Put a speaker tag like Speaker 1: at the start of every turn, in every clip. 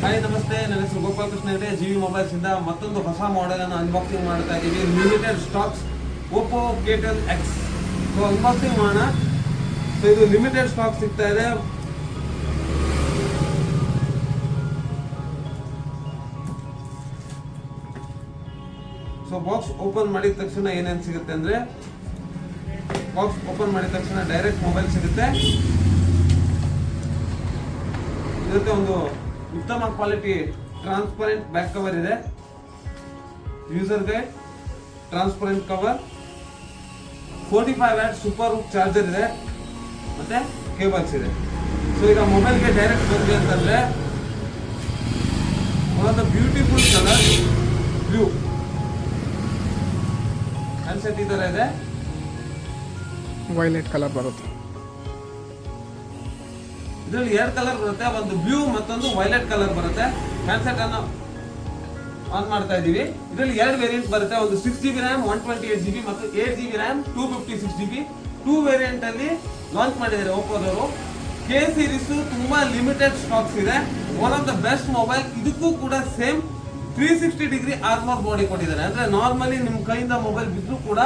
Speaker 1: Hi ನಮಸ್ತೆ, ನನ್ನ ಹೆಸರು ಗೋಪಾಲಕೃಷ್ಣ ಹೆಗಡೆ. ಜಿವಿ ಮೊಬೈಲ್ಸ್ ಇಂದ ಮತ್ತೊಂದು ಹೊಸ ಮಾಡೆಲ್ ಅನ್ನು ಅನ್ಬಾಕ್ಸಿಂಗ್ ಮಾಡ್ತಾ ಇದ್ದೀವಿ. Limited stocks Oppo K10 X. So unboxing ಮಾಡೋಣ. ಸೊ ಇದು ಲಿಮಿಟೆಡ್ ಸ್ಟಾಕ್ ಸಿಗ್ತಾ ಇದೆ. ಸೊ ಬಾಕ್ಸ್ ಓಪನ್ ಮಾಡಿದ ತಕ್ಷಣ ಏನೇನು ಸಿಗುತ್ತೆ ಅಂದ್ರೆ, ಬಾಕ್ಸ್ ಓಪನ್ ಮಾಡಿದ ತಕ್ಷಣ ಡೈರೆಕ್ಟ್ ಮೊಬೈಲ್ ಸಿಗುತ್ತೆ. ಇದಕ್ಕೆ ಒಂದು ಉತ್ತಮ ಕ್ವಾಲಿಟಿ ಟ್ರಾನ್ಸ್ಪರೆಂಟ್ ಬ್ಯಾಕ್ ಕವರ್ ಇದೆ, user guide, transparent cover, 45 watt super charger ಇದೆ, ಮತ್ತೆ ಕೇಬಲ್ಸ್ ಇದೆ. ಸೊ ಈಗ ಮೊಬೈಲ್ಗೆ ಡೈರೆಕ್ಟ್ ಬಂದ್ವಿ ಅಂತಂದ್ರೆ, ಒಂದು ಬ್ಯೂಟಿಫುಲ್ ಕಲರ್ ಬ್ಲೂ ಹ್ಯಾಂಡ್ಸೆಟ್ ಈ ತರ ಇದೆ.
Speaker 2: ವೈಲೆಟ್ ಕಲರ್ ಬರುತ್ತೆ.
Speaker 1: ಇದರಲ್ಲಿ 2 ಕಲರ್ ಬರುತ್ತೆ, ಒಂದು ಬ್ಲೂ ಮತ್ತೊಂದು ವೈಲೆಟ್ ಕಲರ್ ಬರುತ್ತೆ. ಹ್ಯಾಂಡ್ಸೆಟ್ ಅನ್ನು ಆನ್ ಮಾಡ್ತಾ ಇದೀವಿ. ಇದರಲ್ಲಿ 2 ವೇರಿಯಂಟ್ ಬರುತ್ತೆ, ಒಂದು 6GB RAM 128GB ಮತ್ತು 8GB RAM 256GB. 2 ವೇರಿಯಂಟ್ ಅಲ್ಲಿ ಲಾಂಚ್ ಮಾಡಿದ್ದಾರೆ ಓಪೋದವರು. K ಸೀರೀಸ್ ತುಂಬಾ ಲಿಮಿಟೆಡ್ ಸ್ಟಾಕ್ಸ್ ಇದೆ. One of the best mobile. ಇದಕ್ಕೂ ಕೂಡ ಸೇಮ್ 360 ಡಿಗ್ರಿ ಆರ್ಮರ್ ಬಾಡಿ ಕೊಟ್ಟಿದ್ದಾರೆ. ಅಂದ್ರೆ ನಾರ್ಮಲಿ ನಿಮ್ ಕೈಯಿಂದ ಮೊಬೈಲ್ ಬಿದ್ರೂ ಕೂಡ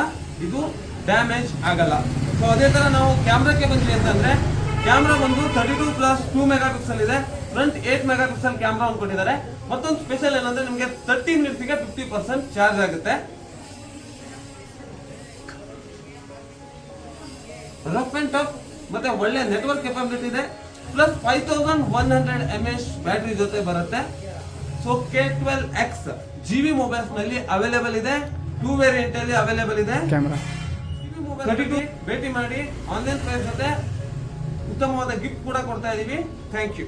Speaker 1: ಇದು ಡ್ಯಾಮೇಜ್ ಆಗಲ್ಲ. ಸೊ ಅದೇ ತರ ನಾವು ಕ್ಯಾಮ್ರಾಕ್ಕೆ ಬಂದ್ವಿ ಅಂತಂದ್ರೆ, ಕ್ಯಾಮ್ರಾ ಬಂದು 32+2 ಮೆಗಾಪಿಕ್ಸೆಲ್ ಇದೆ. ಫ್ರಂಟ್ 8 ಮೆಗಾಪಿಕ್ಸೆಲ್ ಕ್ಯಾಮ್ರಾ ಕೊಟ್ಟಿದ್ದಾರೆ. ಮತ್ತೊಂದು ಸ್ಪೆಷಲ್ ಏನಂದ್ರೆ, ನಿಮಗೆ 30 ಮಿನಿಟ್ಸ್ಗೆ 50% ಚಾರ್ಜ್ ಆಗುತ್ತೆ. ರಫ್ ಅಂಡ್ ಟಫ್ ಮತ್ತೆ ಒಳ್ಳೆ ನೆಟ್ವರ್ಕ್ ಕೆಪಾಬಿಲಿಟಿ ಇದೆ. ಪ್ಲಸ್ 5100 mAh ಬ್ಯಾಟರಿ ಜೊತೆ ಬರುತ್ತೆ. ಸೊ K12X ಜಿವಿ ಮೊಬೈಲ್ಸ್ ನಲ್ಲಿ ಅವೈಲೇಬಲ್ ಇದೆ. 2 ವೇರಿಯಂಟ್ ಅಲ್ಲಿ ಅವೈಲೇಬಲ್ ಇದೆ.
Speaker 2: ಕ್ಯಾಮ್ರಾ
Speaker 1: ಭೇಟಿ ಮಾಡಿ. ಆನ್ಲೈನ್ ಪ್ರೈಸ್ ಜೊತೆ ಉತ್ತಮವಾದ ಗಿಫ್ಟ್ ಕೂಡ ಕೊಡ್ತಾ ಇದೀವಿ. Thank you.